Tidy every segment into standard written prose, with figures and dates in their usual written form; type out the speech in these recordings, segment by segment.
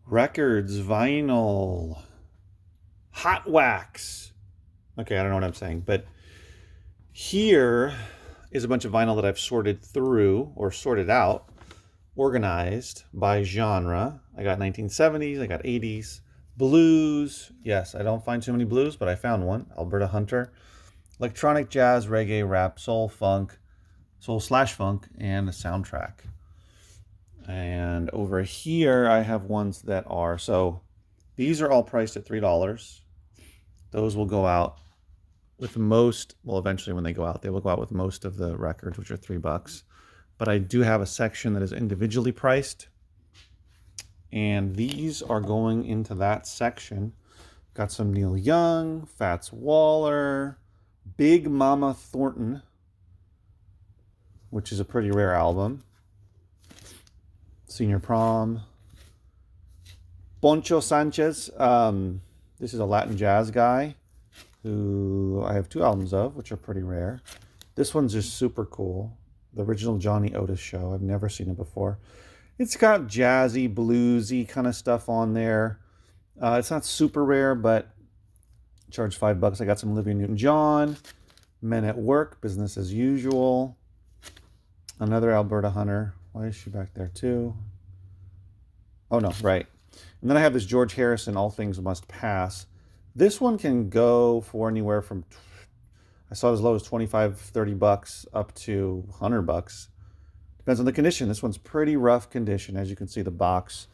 Records, vinyl, hot wax. Okay, I don't know what I'm saying, but here is a bunch of vinyl that I've sorted through or sorted out, organized by genre. I got 1970s, I got 80s, blues. Yes, I don't find too many blues, but I found one, Alberta Hunter. Electronic jazz, reggae, rap, soul, funk, soul slash funk, and a soundtrack. And over here, I have ones that are, so these are all priced at $3. Those will go out with most, well, eventually when they go out, they will go out with most of the records, which are $3. But I do have a section that is individually priced. And these are going into that section. Got some Neil Young, Fats Waller, Big Mama Thornton, which is a pretty rare album. Senior Prom. Poncho Sanchez. This is a Latin jazz guy who I have 2 albums of, which are pretty rare. This one's just super cool. The original Johnny Otis show. I've never seen it before. It's got jazzy, bluesy kind of stuff on there. It's not super rare, but charged $5. I got some Olivia Newton-John, Men at Work, Business as Usual. Another Alberta Hunter. Why is she back there too? Oh no, right. And then I have this George Harrison, All Things Must Pass. This one can go for anywhere from, I saw it as low as 25, 30 bucks up to 100 bucks. Depends on the condition. This one's pretty rough condition, as you can see the box.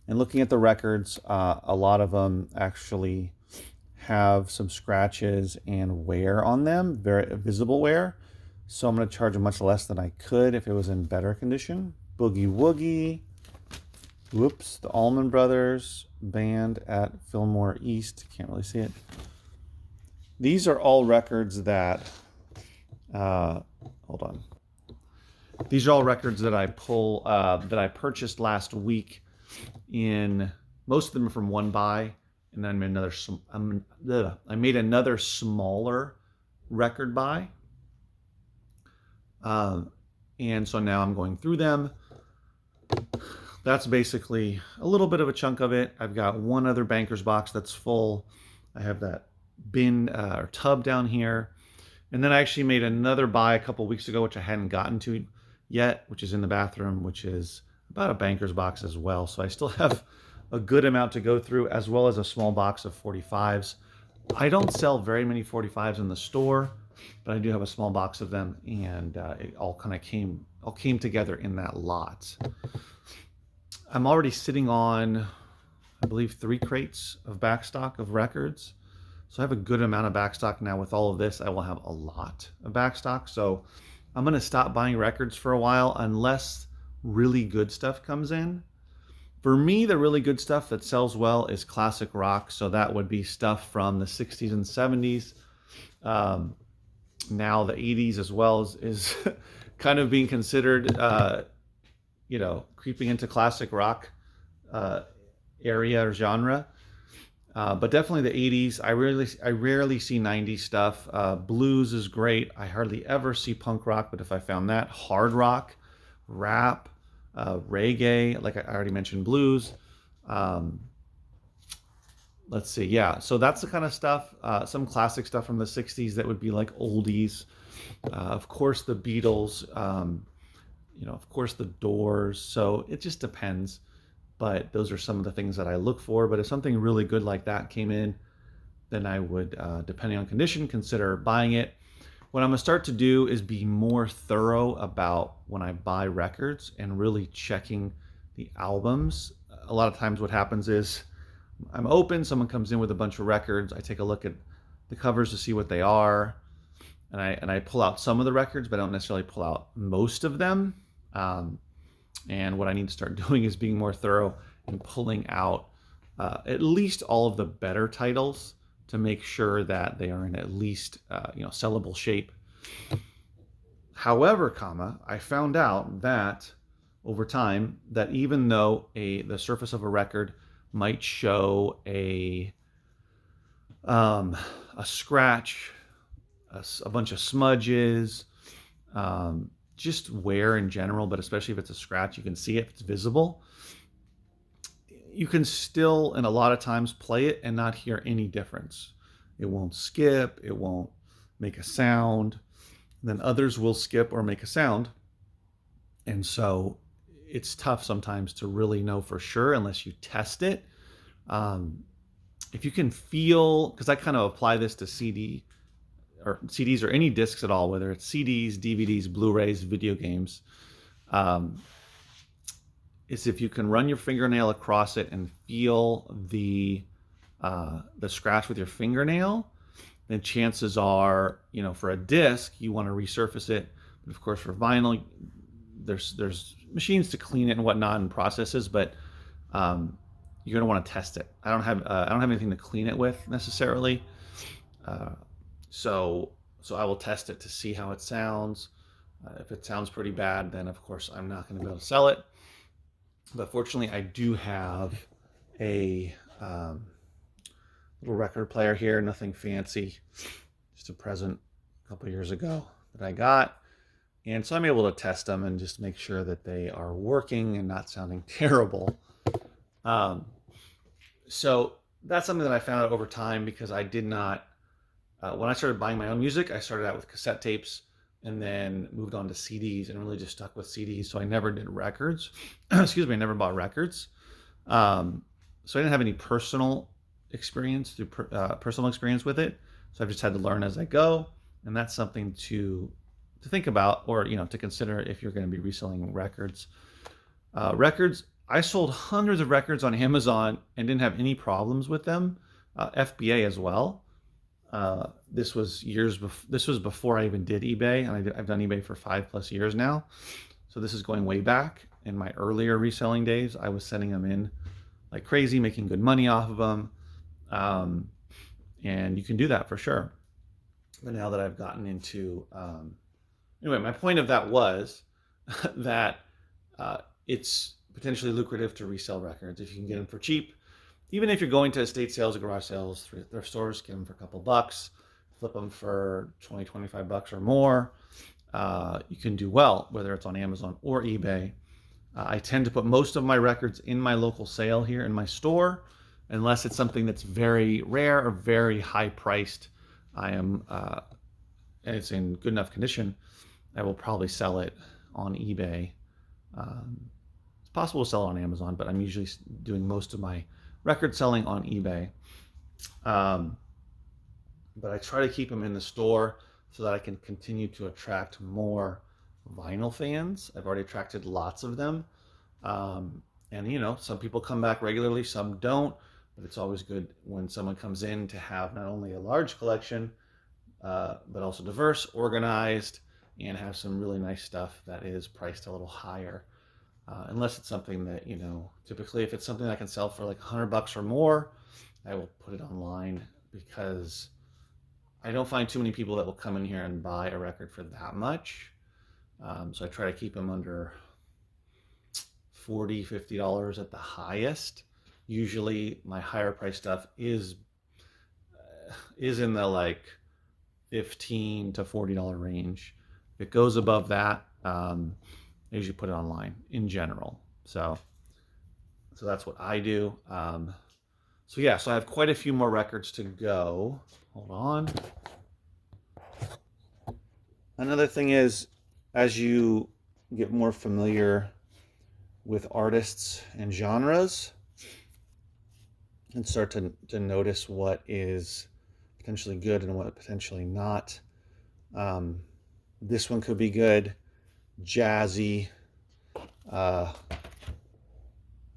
And looking at the records, a lot of them actually have some scratches and wear on them, very visible wear. So I'm going to charge much less than I could if it was in better condition. Boogie Woogie. Whoops, the Allman Brothers Band at Fillmore East. Can't really see it. These are all records that, hold on. These are all records that I that I purchased last week. Most of them are from one buy, and then I made another smaller record buy. And so now I'm going through them. That's basically a little bit of a chunk of it. I've got one other banker's box that's full. I have that bin or tub down here. And then I actually made another buy a couple weeks ago, which I hadn't gotten to yet, which is in the bathroom, which is about a banker's box as well. So I still have a good amount to go through, as well as a small box of 45s. I don't sell very many 45s in the store, but I do have a small box of them, and it all kind of came together in that lot. I'm already sitting on, I believe, 3 crates of backstock of records. So I have a good amount of backstock now. With all of this, I will have a lot of backstock. So I'm going to stop buying records for a while unless really good stuff comes in. For me, the really good stuff that sells well is classic rock. So that would be stuff from the 60s and 70s. Now the 80s as well is kind of being considered, creeping into classic rock area or genre. But definitely the 80s. I rarely see 90s stuff. Blues is great. I hardly ever see punk rock, but if I found that, hard rock, rap, reggae, like I already mentioned, blues. Let's see. Yeah, so that's the kind of stuff. Some classic stuff from the 60s that would be like oldies. Of course, the Beatles. Of course, the Doors. So it just depends. But those are some of the things that I look for. But if something really good like that came in, then I would, depending on condition, consider buying it. What I'm going to start to do is be more thorough about when I buy records and really checking the albums. A lot of times what happens is I'm open, someone comes in with a bunch of records, I take a look at the covers to see what they are, and I pull out some of the records, but I don't necessarily pull out most of them. And what I need to start doing is being more thorough and pulling out at least all of the better titles to make sure that they are in at least sellable shape. However, I found out that over time that even though the surface of a record might show a scratch, a bunch of smudges, just wear in general, but especially if it's a scratch, you can see it if it's visible. you can still, and a lot of times, play it and not hear any difference. It won't skip, it won't make a sound. Then others will skip or make a sound. And so it's tough sometimes to really know for sure unless you test it. Um, if you can feel, because I kind of apply this to CDs or any discs at all, whether it's CDs, DVDs, Blu-rays, video games, um, is if you can run your fingernail across it and feel the scratch with your fingernail, then chances are, for a disc, you want to resurface it. But of course, for vinyl, there's machines to clean it and whatnot and processes, but you're gonna want to test it. I don't have anything to clean it with necessarily, so I will test it to see how it sounds. If it sounds pretty bad, then of course I'm not going to be able to sell it. But fortunately, I do have a little record player here, nothing fancy, just a present a couple years ago that I got. And so I'm able to test them and just make sure that they are working and not sounding terrible. So that's something that I found out over time, because I did not, when I started buying my own music, I started out with cassette tapes and then moved on to CDs and really just stuck with CDs. So I never did records. Excuse me, I never bought records. So I didn't have any personal experience with it. So I've just had to learn as I go. And that's something to think about, or to consider if you're going to be reselling records. I sold hundreds of records on Amazon and didn't have any problems with them. FBA as well. This was before I even did eBay, and I've done eBay for 5+ years now. So this is going way back. In my earlier reselling days, I was sending them in like crazy, making good money off of them. And you can do that for sure. But now that I've gotten into, anyway, my point of that was that it's potentially lucrative to resell records if you can get them for cheap. Even if you're going to estate sales or garage sales, thrift stores, get them for a couple bucks, flip them for $20, $25 or more. You can do well, whether it's on Amazon or eBay. I tend to put most of my records in my local sale here in my store, unless it's something that's very rare or very high priced. And it's in good enough condition, I will probably sell it on eBay. It's possible to sell it on Amazon, but I'm usually doing most of my record selling on eBay. But I try to keep them in the store so that I can continue to attract more vinyl fans. I've already attracted lots of them. And some people come back regularly, some don't, but it's always good when someone comes in to have not only a large collection, but also diverse, organized, and have some really nice stuff that is priced a little higher. Unless it's something that, typically if it's something I can sell for like $100 or more, I will put it online, because I don't find too many people that will come in here and buy a record for that much. So I try to keep them under $40, $50 at the highest. Usually my higher price stuff is in the like $15 to $40 range. If it goes above that, I usually put it online in general. So that's what I do. So I have quite a few more records to go. Hold on. Another thing is, as you get more familiar with artists and genres and start to notice what is potentially good and what potentially not, this one could be good. Jazzy,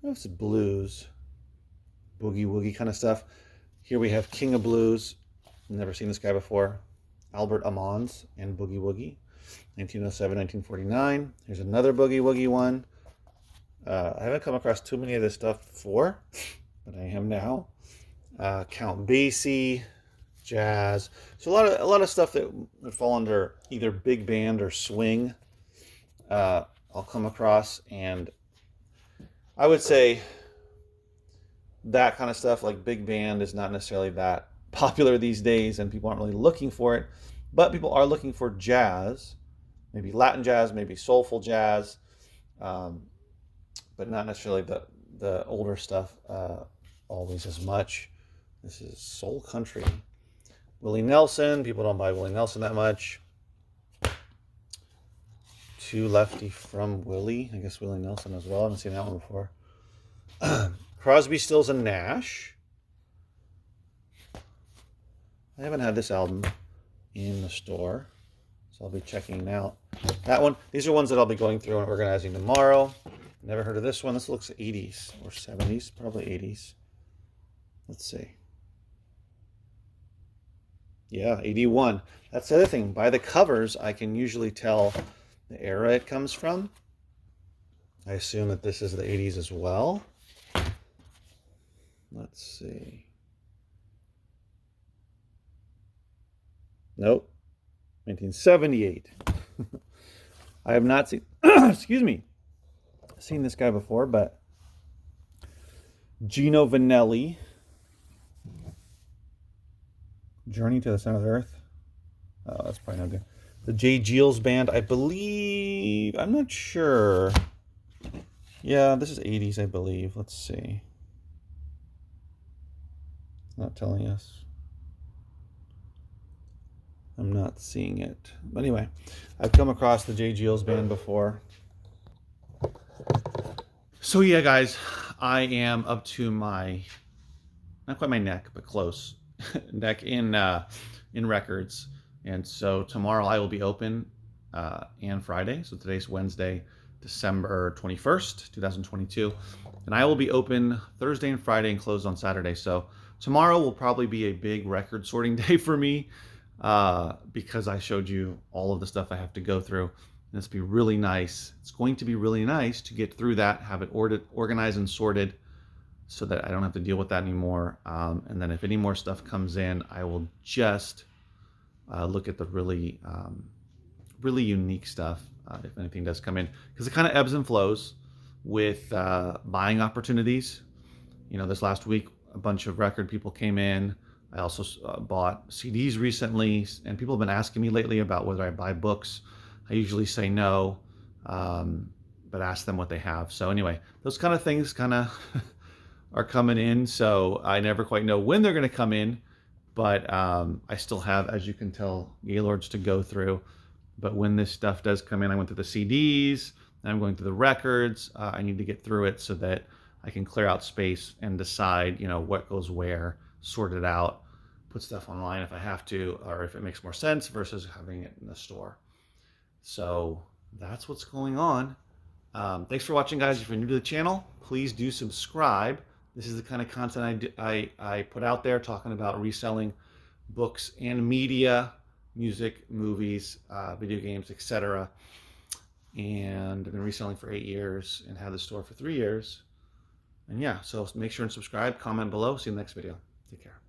it's blues, boogie woogie kind of stuff. Here we have King of Blues. Never seen this guy before. Albert Ammons and Boogie Woogie, 1907, 1949. Here's another Boogie Woogie one. I haven't come across too many of this stuff before, but I am now. Count Basie, jazz. So a lot of stuff that would fall under either big band or swing. I'll come across, and I would say that kind of stuff, like big band, is not necessarily that popular these days, and people aren't really looking for it. But people are looking for jazz, maybe Latin jazz, maybe soulful jazz, but not necessarily the older stuff always as much. This is Soul Country. Willie Nelson. People don't buy Willie Nelson that much. Two Lefty from Willie. I guess Willie Nelson as well. I haven't seen that one before. Crosby, Stills, and Nash. I haven't had this album in the store, so I'll be checking out that one. These are ones that I'll be going through and organizing tomorrow. Never heard of this one. This looks 80s or 70s, probably 80s. Let's see. Yeah, 81. That's the other thing. By the covers, I can usually tell the era it comes from. I assume that this is the 80s as well. Let's see. Nope. 1978. I have not seen, excuse me, seen this guy before, but Gino Vanelli. Journey to the Center of the Earth. Oh, that's probably not good. The J. Geils Band, I believe. I'm not sure. Yeah, this is 80s, I believe. Let's see. It's not telling us. I'm not seeing it. But anyway, I've come across the J. Geils Band before. So yeah, guys, I am up to my, not quite my neck, but close. Neck in records, and so tomorrow I will be open and Friday. So today's Wednesday, December 21st, 2022, and I will be open Thursday and Friday and closed on Saturday. So tomorrow will probably be a big record sorting day for me because I showed you all of the stuff I have to go through. And it's be really nice. It's going to be really nice to get through that, have it organized and sorted, so that I don't have to deal with that anymore. And then if any more stuff comes in, I will just look at the really, really unique stuff, if anything does come in. Because it kind of ebbs and flows with buying opportunities. You know, this last week, a bunch of record people came in. I also bought CDs recently, and people have been asking me lately about whether I buy books. I usually say no, but ask them what they have. So anyway, those kind of things kind of are coming in, so I never quite know when they're going to come in, but I still have, as you can tell, Gaylords to go through. But when this stuff does come in, I went through the CDs, and I'm going through the records. I need to get through it so that I can clear out space and decide, you know, what goes where, sort it out, put stuff online if I have to, or if it makes more sense versus having it in the store. So that's what's going on. Thanks for watching, guys. If you're new to the channel, please do subscribe. This is the kind of content I put out there, talking about reselling books and media, music, movies, video games, etc. And I've been reselling for 8 years and had the store for 3 years. And yeah, so make sure and subscribe, comment below. See you in the next video. Take care.